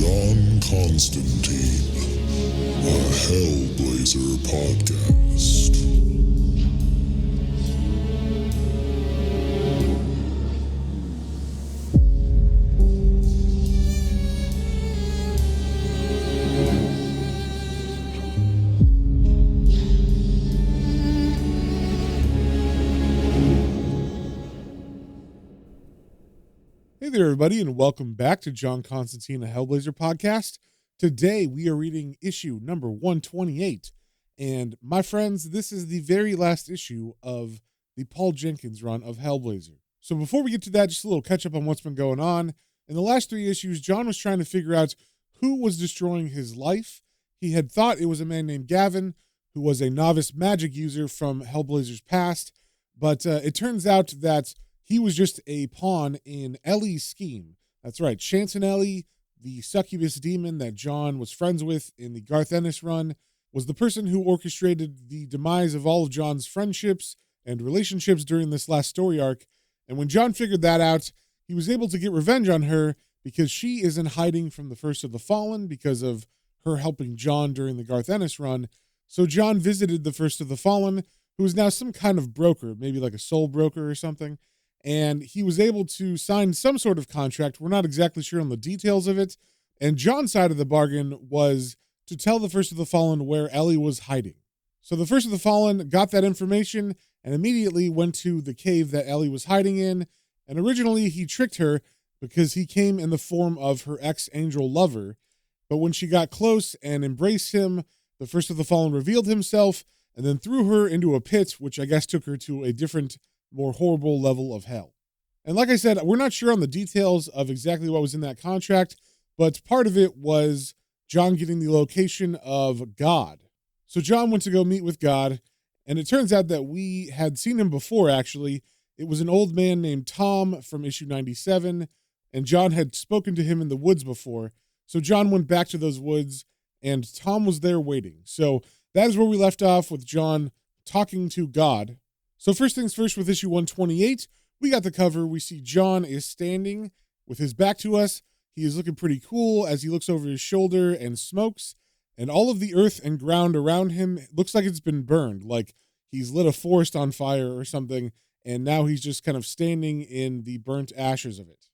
John Constantine, a Hellblazer podcast. Hey there, everybody, and welcome back to John Constantine, a Hellblazer podcast. Today, we are reading issue number 128. And my friends, this is the very last issue of the Paul Jenkins run of Hellblazer. So before we get to that, just a little catch up on what's been going on. In the last three issues, John was trying to figure out who was destroying his life. He had thought it was a man named Gavin, who was a novice magic user from Hellblazer's past. But it turns out that he was just a pawn in Ellie's scheme. That's right, Chance Ellie, the succubus demon that John was friends with in the Garth Ennis run, was the person who orchestrated the demise of all of John's friendships and relationships during this last story arc. And when John figured that out, he was able to get revenge on her because she is in hiding from the First of the Fallen because of her helping John during the Garth Ennis run. So John visited the First of the Fallen, who is now some kind of broker, maybe like a soul broker or something. And he was able to sign some sort of contract. We're not exactly sure on the details of it. And John's side of the bargain was to tell the First of the Fallen where Ellie was hiding. So the First of the Fallen got that information and immediately went to the cave that Ellie was hiding in. And originally he tricked her because he came in the form of her ex-angel lover. But when she got close and embraced him, the First of the Fallen revealed himself and then threw her into a pit, which I guess took her to a different, more horrible level of hell. And like I said, we're not sure on the details of exactly what was in that contract, but part of it was John getting the location of God. So John went to go meet with God, and it turns out that we had seen him before, actually. It was an old man named Tom from issue 97, and John had spoken to him in the woods before. So John went back to those woods, and Tom was there waiting. So that is where we left off, with John talking to God. So first things first, with issue 128, we got the cover. We see John is standing with his back to us. He is looking pretty cool as he looks over his shoulder and smokes, and all of the earth and ground around him looks like it's been burned, like he's lit a forest on fire or something, and now he's just kind of standing in the burnt ashes of it.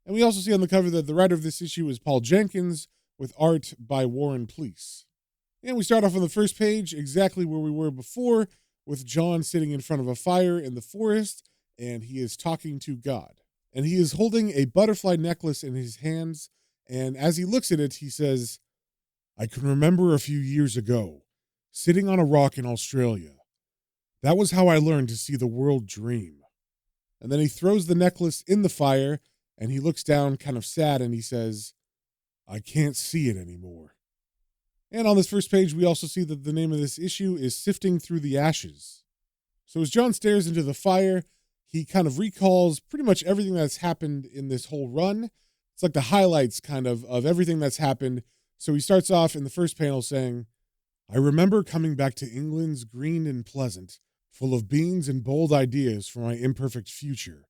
And we also see on the cover that the writer of this issue is Paul Jenkins, with art by Warren Pleece. And we start off on the first page exactly where we were before, with John sitting in front of a fire in the forest, and he is talking to God. And he is holding a butterfly necklace in his hands, and as he looks at it, he says, "I can remember a few years ago, sitting on a rock in Australia. That was how I learned to see the world dream." And then he throws the necklace in the fire, and he looks down kind of sad, and he says, "I can't see it anymore." And on this first page, we also see that the name of this issue is Sifting Through the Ashes. So as John stares into the fire, he kind of recalls pretty much everything that's happened in this whole run. It's like the highlights kind of everything that's happened. So he starts off in the first panel saying, "I remember coming back to England's green and pleasant, full of beans and bold ideas for my imperfect future,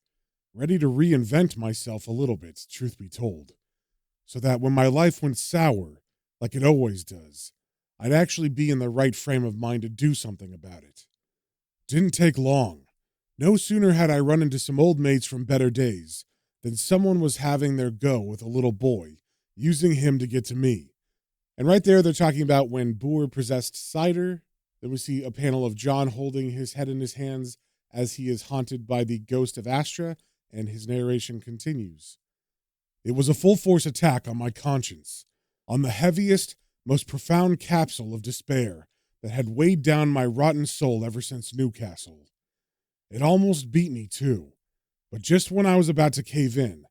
ready to reinvent myself a little bit, truth be told, so that when my life went sour, like it always does, I'd actually be in the right frame of mind to do something about it. Didn't take long. No sooner had I run into some old mates from better days than someone was having their go with a little boy, using him to get to me." And right there, they're talking about when Boer possessed Cider. Then we see a panel of John holding his head in his hands as he is haunted by the ghost of Astra, and his narration continues. "It was a full-force attack on my conscience, on the heaviest, most profound capsule of despair that had weighed down my rotten soul ever since Newcastle. It almost beat me, too, but just when I was about to cave in,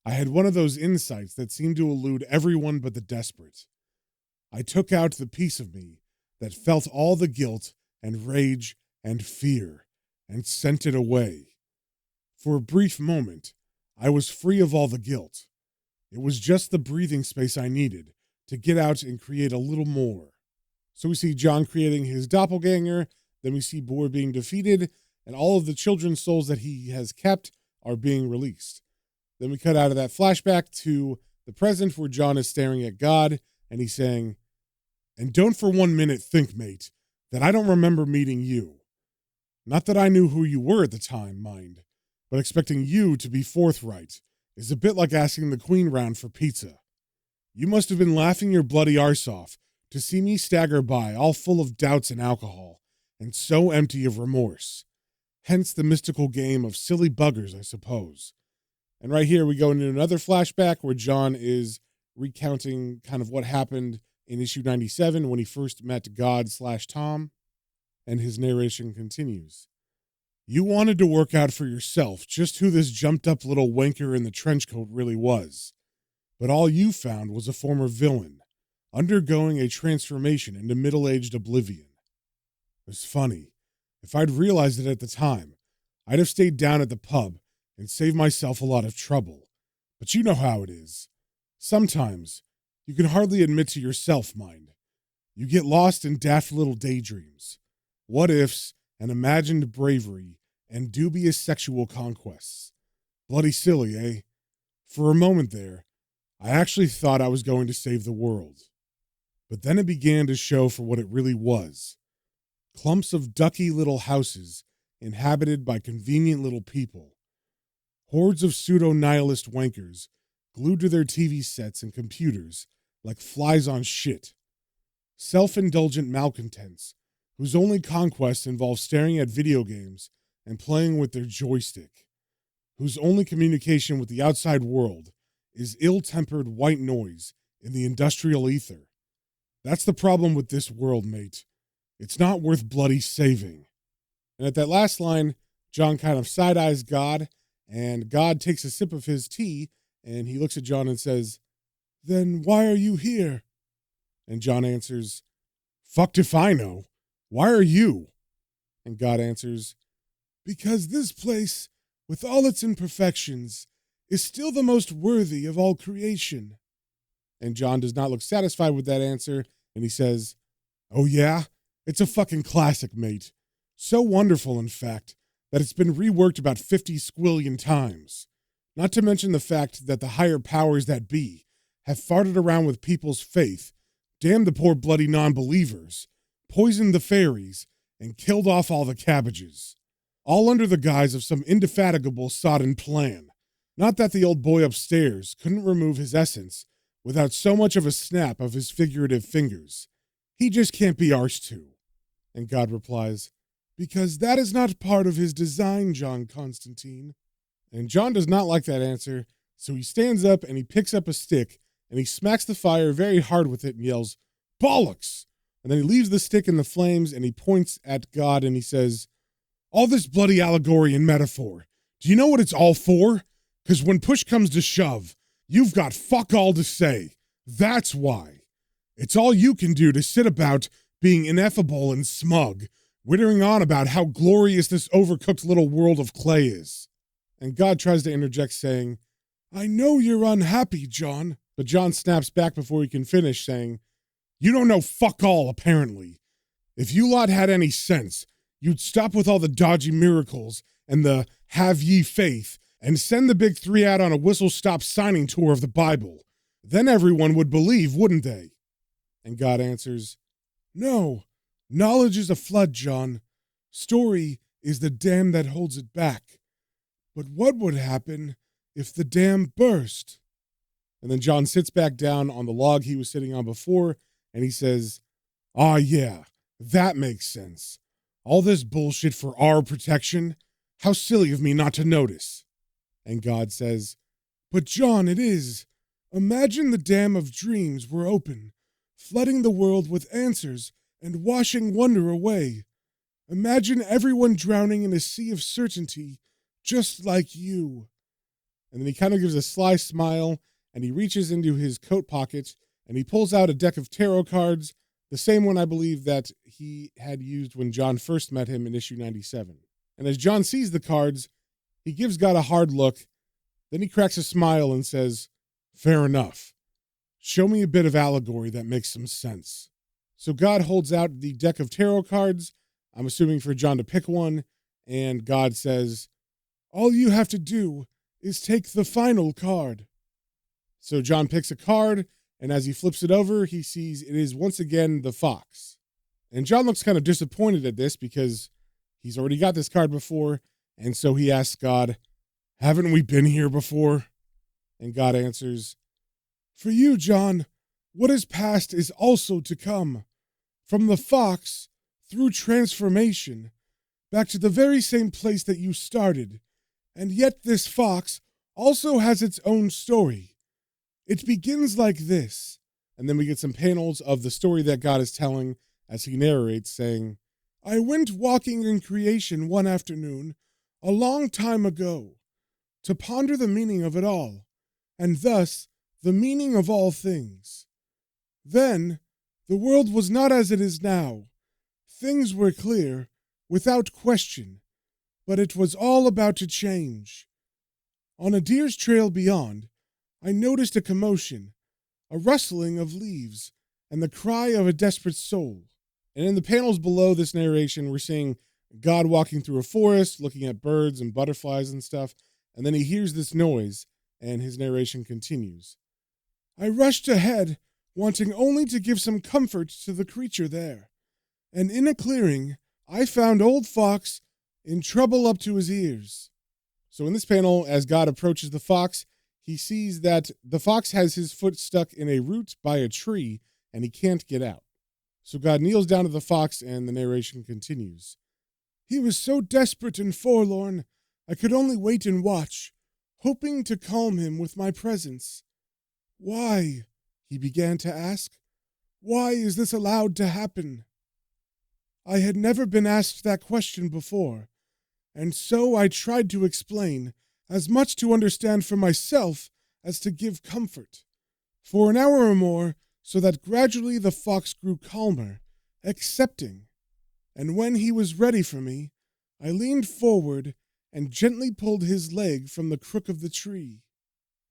I had one of those insights that seemed to elude everyone but the desperate. I took out the piece of me that felt all the guilt and rage and fear and sent it away. For a brief moment, I was free of all the guilt. It was just the breathing space I needed to get out and create a little more." So we see John creating his doppelganger, then we see Boer being defeated, and all of the children's souls that he has kept are being released. Then we cut out of that flashback to the present where John is staring at God, and he's saying, "And don't for 1 minute think, mate, that I don't remember meeting you. Not that I knew who you were at the time, mind, but expecting you to be forthright is a bit like asking the queen round for pizza. You must have been laughing your bloody arse off to see me stagger by all full of doubts and alcohol, and so empty of remorse. Hence the mystical game of silly buggers, I suppose." And right here we go into another flashback where John is recounting kind of what happened in issue 97 when he first met God/Tom, and his narration continues. "You wanted to work out for yourself just who this jumped up little wanker in the trench coat really was. But all you found was a former villain, undergoing a transformation into middle-aged oblivion. It's funny. If I'd realized it at the time, I'd have stayed down at the pub and saved myself a lot of trouble. But you know how it is. Sometimes you can hardly admit to yourself, mind. You get lost in daft little daydreams, what-ifs, and imagined bravery, and dubious sexual conquests. Bloody silly, eh? For a moment there, I actually thought I was going to save the world. But then it began to show for what it really was. Clumps of ducky little houses inhabited by convenient little people. Hordes of pseudo-nihilist wankers glued to their TV sets and computers like flies on shit. Self-indulgent malcontents whose only conquest involves staring at video games and playing with their joystick. Whose only communication with the outside world is ill-tempered white noise in the industrial ether. That's the problem with this world, mate. It's not worth bloody saving." And at that last line, John kind of side-eyes God, and God takes a sip of his tea, and he looks at John and says, "Then why are you here?" And John answers, "Fucked if I know. Why are you?" And God answers, "Because this place, with all its imperfections, is still the most worthy of all creation." And John does not look satisfied with that answer, and he says, "Oh yeah? It's a fucking classic, mate. So wonderful, in fact, that it's been reworked about 50 squillion times. Not to mention the fact that the higher powers that be have farted around with people's faith, damned the poor bloody non-believers, poisoned the fairies, and killed off all the cabbages. All under the guise of some indefatigable sodden plan. Not that the old boy upstairs couldn't remove his essence without so much of a snap of his figurative fingers. He just can't be arsed to." And God replies, "Because that is not part of his design, John Constantine." And John does not like that answer, so he stands up and he picks up a stick and he smacks the fire very hard with it and yells, "Bollocks!" And then he leaves the stick in the flames and he points at God and he says, "All this bloody allegory and metaphor, do you know what it's all for? Because when push comes to shove, you've got fuck all to say. That's why. It's all you can do to sit about being ineffable and smug, wittering on about how glorious this overcooked little world of clay is." And God tries to interject saying, "I know you're unhappy, John." But John snaps back before he can finish saying, "You don't know fuck all, apparently. If you lot had any sense, you'd stop with all the dodgy miracles and the have ye faith and send the big three out on a whistle-stop signing tour of the Bible. Then everyone would believe, wouldn't they?" And God answers, "No, knowledge is a flood, John. Story is the dam that holds it back. But what would happen if the dam burst?" And then John sits back down on the log he was sitting on before, and he says, "Ah, yeah, that makes sense. All this bullshit for our protection? How silly of me not to notice." And God says, "But John, it is. Imagine the dam of dreams were open, flooding the world with answers and washing wonder away. Imagine everyone drowning in a sea of certainty, just like you." And then he kind of gives a sly smile, and he reaches into his coat pocket, and he pulls out a deck of tarot cards, the same one I believe that he had used when John first met him in issue 97. And as John sees the cards, he gives God a hard look, then he cracks a smile and says, "Fair enough. Show me a bit of allegory that makes some sense." So God holds out the deck of tarot cards, I'm assuming for John to pick one, and God says, "All you have to do is take the final card." So John picks a card, and as he flips it over, he sees it is once again the fox. And John looks kind of disappointed at this because he's already got this card before, and so he asks God, "Haven't we been here before?" And God answers, "For you, John, what is past is also to come. From the fox, through transformation, back to the very same place that you started. And yet this fox also has its own story. It begins like this." And then we get some panels of the story that God is telling as he narrates, saying, "I went walking in creation one afternoon, a long time ago, to ponder the meaning of it all, and thus the meaning of all things. Then the world was not as it is now. Things were clear, without question, but it was all about to change. On a deer's trail beyond, I noticed a commotion, a rustling of leaves, and the cry of a desperate soul." And in the panels below this narration, we're seeing God walking through a forest, looking at birds and butterflies and stuff, and then he hears this noise, and his narration continues. "I rushed ahead, wanting only to give some comfort to the creature there, and in a clearing, I found old Fox in trouble up to his ears." So in this panel, as God approaches the fox, he sees that the fox has his foot stuck in a root by a tree, and he can't get out. So God kneels down to the fox, and the narration continues. "He was so desperate and forlorn, I could only wait and watch, hoping to calm him with my presence. 'Why?' he began to ask. 'Why is this allowed to happen?' I had never been asked that question before, and so I tried to explain, as much to understand for myself as to give comfort, for an hour or more, so that gradually the fox grew calmer, accepting, and when he was ready for me, I leaned forward and gently pulled his leg from the crook of the tree."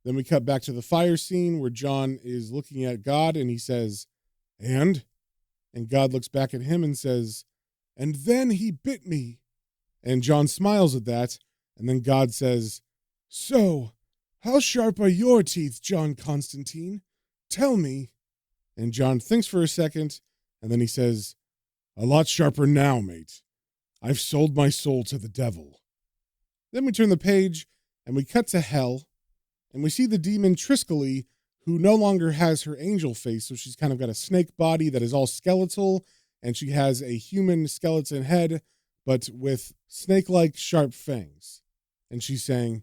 Then we cut back to the fire scene where John is looking at God, and he says, "And?" And God looks back at him and says, "And then he bit me." And John smiles at that, and then God says, "So, how sharp are your teeth, John Constantine? Tell me." And John thinks for a second, and then he says, "A lot sharper now, mate. I've sold my soul to the devil." Then we turn the page, and we cut to hell, and we see the demon Triskele, who no longer has her angel face, so she's kind of got a snake body that is all skeletal, and she has a human skeleton head, but with snake-like sharp fangs. And she's saying,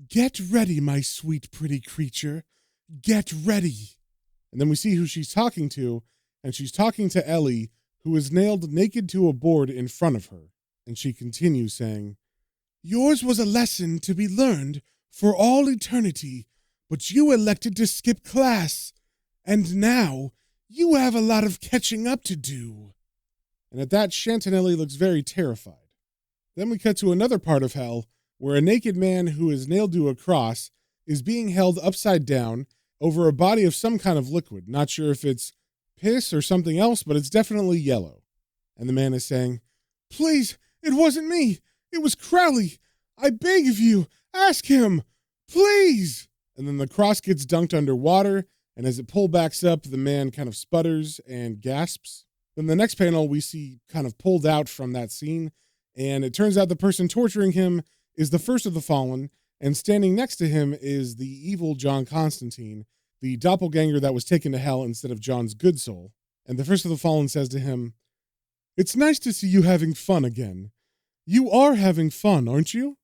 "Get ready, my sweet, pretty creature. Get ready." And then we see who she's talking to, and she's talking to Ellie, who is nailed naked to a board in front of her. And she continues saying, "Yours was a lesson to be learned for all eternity, but you elected to skip class, and now you have a lot of catching up to do." And at that, Chantinelli looks very terrified. Then we cut to another part of hell, where a naked man who is nailed to a cross is being held upside down over a body of some kind of liquid. Not sure if it's piss or something else, but it's definitely yellow. And the man is saying, "Please, it wasn't me. It was Crowley. I beg of you, ask him. Please." And then the cross gets dunked underwater, and as it pullbacks up, the man kind of sputters and gasps. Then the next panel we see kind of pulled out from that scene, and it turns out the person torturing him is the first of the fallen, and standing next to him is the evil John Constantine, the doppelganger that was taken to hell instead of John's good soul. And the first of the fallen says to him, "It's nice to see you having fun again. You are having fun, aren't you?"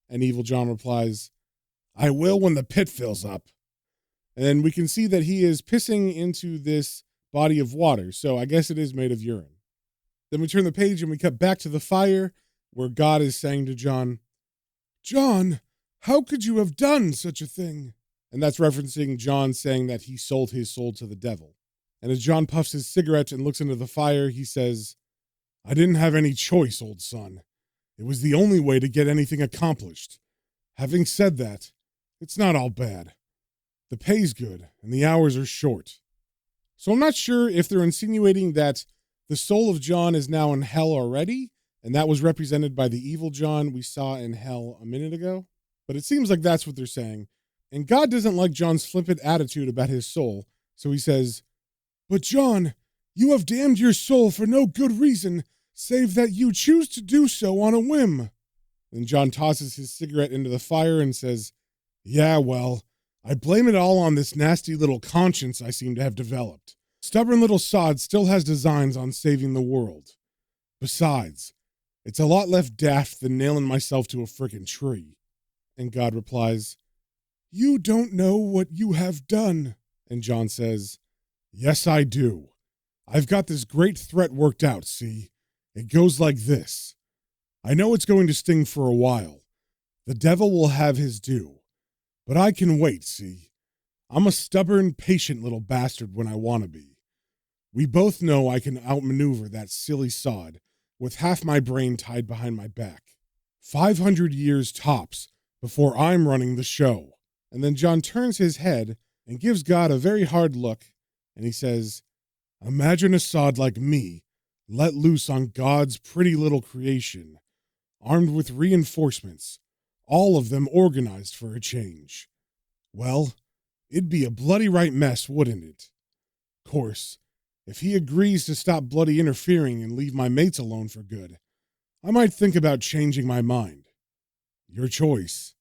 And evil John replies, "I will when the pit fills up." And we can see that he is pissing into this body of water, so I guess it is made of urine. Then we turn the page and we cut back to the fire, where God is saying to John, "John, how could you have done such a thing?" And that's referencing John saying that he sold his soul to the devil. And as John puffs his cigarette and looks into the fire, he says, "I didn't have any choice, old son. It was the only way to get anything accomplished. Having said that, it's not all bad. The pay's good, and the hours are short." So I'm not sure if they're insinuating that the soul of John is now in hell already, and that was represented by the evil John we saw in hell a minute ago. But it seems like that's what they're saying. And God doesn't like John's flippant attitude about his soul, so he says, "But John, you have damned your soul for no good reason, save that you choose to do so on a whim." Then John tosses his cigarette into the fire and says, "Yeah, well, I blame it all on this nasty little conscience I seem to have developed. Stubborn little sod still has designs on saving the world. Besides, it's a lot less daft than nailing myself to a frickin' tree." And God replies, "You don't know what you have done." And John says, "Yes, I do. I've got this great threat worked out, see? It goes like this. I know it's going to sting for a while. The devil will have his due. But I can wait, see? I'm a stubborn, patient little bastard when I want to be. We both know I can outmaneuver that silly sod with half my brain tied behind my back. 500 years tops before I'm running the show." And then John turns his head and gives God a very hard look, and he says, "Imagine a sod like me let loose on God's pretty little creation, armed with reinforcements, all of them organized for a change. Well, it'd be a bloody right mess, wouldn't it? Course, if he agrees to stop bloody interfering and leave my mates alone for good, I might think about changing my mind. Your choice."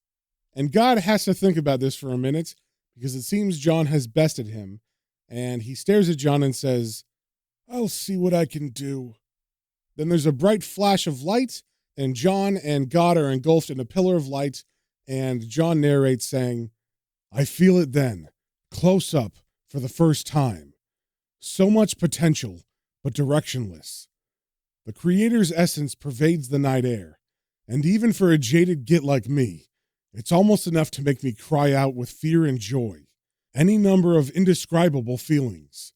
And God has to think about this for a minute because it seems John has bested him, and he stares at John and says, "I'll see what I can do." Then there's a bright flash of light, and John and God are engulfed in a pillar of light, and John narrates saying, "I feel it then, close up, for the first time. So much potential, but directionless. The Creator's essence pervades the night air, and even for a jaded git like me, it's almost enough to make me cry out with fear and joy, any number of indescribable feelings.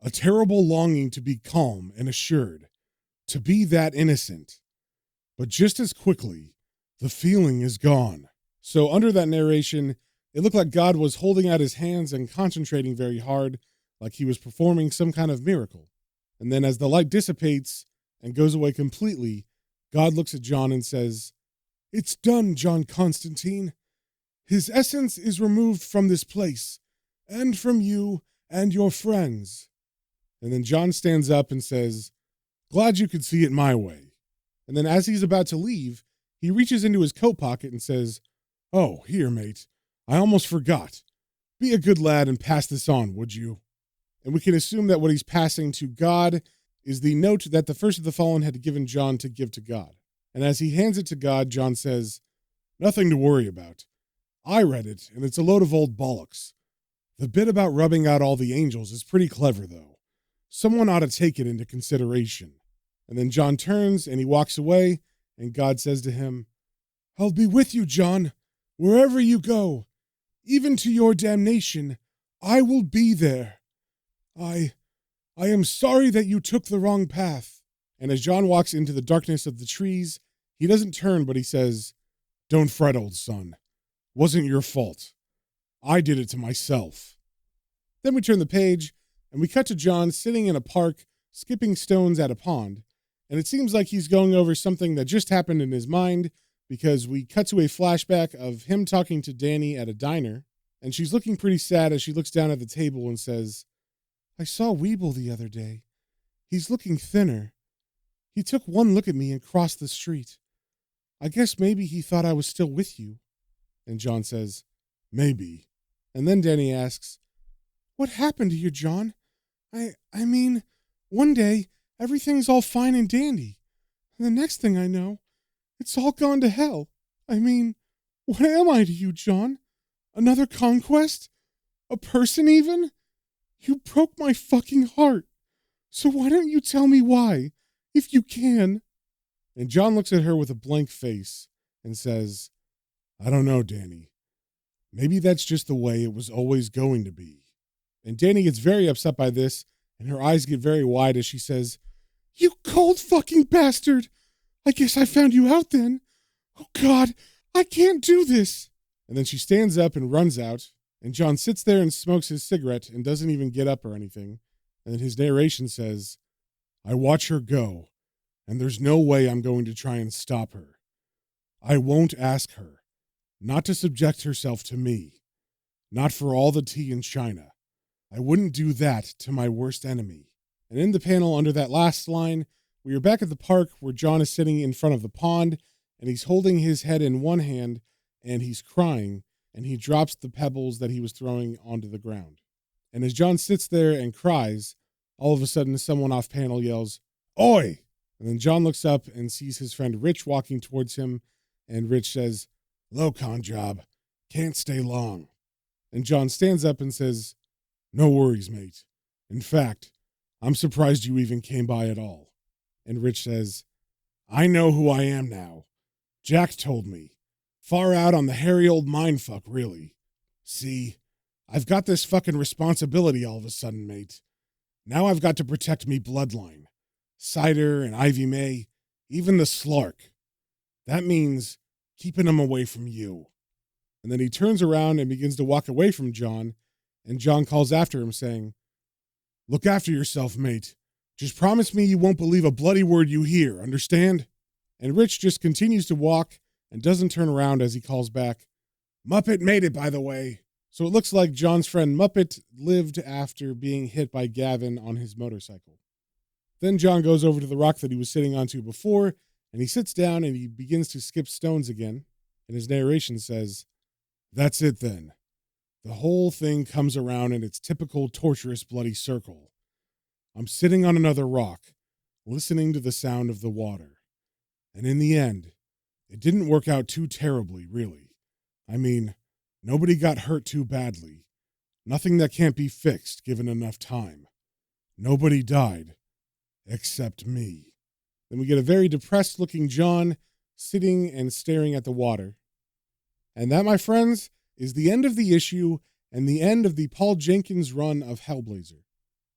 A terrible longing to be calm and assured, to be that innocent. But just as quickly, the feeling is gone." So under that narration, it looked like God was holding out his hands and concentrating very hard, like he was performing some kind of miracle. And then as the light dissipates and goes away completely, God looks at John and says, "It's done, John Constantine. His essence is removed from this place, and from you and your friends." And then John stands up and says, "Glad you could see it my way." And then as he's about to leave, he reaches into his coat pocket and says, "Oh, here, mate. I almost forgot. Be a good lad and pass this on, would you?" And we can assume that what he's passing to God is the note that the first of the fallen had given John to give to God. And as he hands it to God, John says, "Nothing to worry about. I read it, and it's a load of old bollocks. The bit about rubbing out all the angels is pretty clever, though. Someone ought to take it into consideration." And then John turns and he walks away, and God says to him, "I'll be with you, John, wherever you go. Even to your damnation, I will be there. I am sorry that you took the wrong path." And as John walks into the darkness of the trees, he doesn't turn, but he says, "Don't fret, old son. Wasn't your fault. I did it to myself." Then we turn the page, and we cut to John sitting in a park, skipping stones at a pond. And it seems like he's going over something that just happened in his mind, because we cut to a flashback of him talking to Danny at a diner, and she's looking pretty sad as she looks down at the table and says, "I saw Weeble the other day. He's looking thinner. He took one look at me and crossed the street. I guess maybe he thought I was still with you." And John says, "Maybe." And then Danny asks, "What happened to you, John? I mean, one day everything's all fine and dandy, and the next thing I know, it's all gone to hell. I mean, what am I to you, John? Another conquest? A person even? You broke my fucking heart. So why don't you tell me why, if you can?" And John looks at her with a blank face and says, "I don't know, Danny. Maybe that's just the way it was always going to be." And Danny gets very upset by this, and her eyes get very wide as she says, "You cold fucking bastard! I guess I found you out then. Oh God, I can't do this." And then she stands up and runs out, and John sits there and smokes his cigarette and doesn't even get up or anything. And then his narration says, "I watch her go, and there's no way I'm going to try and stop her. I won't ask her, not to subject herself to me. Not for all the tea in China. I wouldn't do that to my worst enemy. And in the panel under that last line, we are back at the park where John is sitting in front of the pond, and he's holding his head in one hand, and he's crying, and he drops the pebbles that he was throwing onto the ground. And as John sits there and cries, all of a sudden someone off panel yells, "Oi!" And then John looks up and sees his friend Rich walking towards him, and Rich says, "Low con job. Can't stay long." And John stands up and says, "No worries, mate. In fact, I'm surprised you even came by at all." And Rich says, "I know who I am now. Jack told me. Far out on the hairy old mindfuck, really. See, I've got this fucking responsibility all of a sudden, mate. Now I've got to protect me bloodline. Cider and Ivy May, even the Slark. That means keeping them away from you." And then he turns around and begins to walk away from John, and John calls after him saying, "Look after yourself, mate. Just promise me you won't believe a bloody word you hear, understand?" And Rich just continues to walk and doesn't turn around as he calls back, "Muppet made it, by the way." So it looks like John's friend Muppet lived after being hit by Gavin on his motorcycle. Then John goes over to the rock that he was sitting onto before, and he sits down and he begins to skip stones again. And his narration says, "That's it then. The whole thing comes around in its typical torturous bloody circle. I'm sitting on another rock, listening to the sound of the water. And in the end, it didn't work out too terribly, really. I mean, nobody got hurt too badly. Nothing that can't be fixed given enough time. Nobody died, except me." Then we get a very depressed-looking John sitting and staring at the water. And that, my friends, is the end of the issue and the end of the Paul Jenkins run of Hellblazer.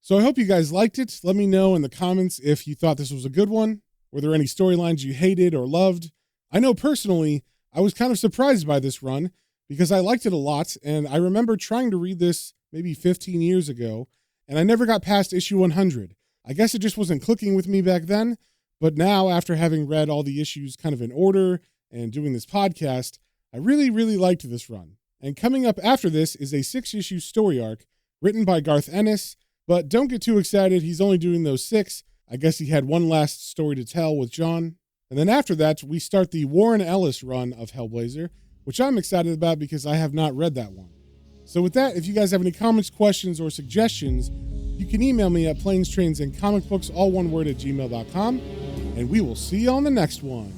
So I hope you guys liked it. Let me know in the comments if you thought this was a good one. Were there any storylines you hated or loved? I know personally, I was kind of surprised by this run because I liked it a lot, and I remember trying to read this maybe 15 years ago, and I never got past issue 100. I guess it just wasn't clicking with me back then, but now, after having read all the issues kind of in order and doing this podcast, I really, really liked this run. And coming up after this is a 6-issue story arc written by Garth Ennis, but don't get too excited, he's only doing those 6. I guess he had one last story to tell with John. And then after that, we start the Warren Ellis run of Hellblazer, which I'm excited about because I have not read that one. So with that, if you guys have any comments, questions, or suggestions, you can email me at planestrains and comic books, all one word, at gmail.com. And we will see you on the next one.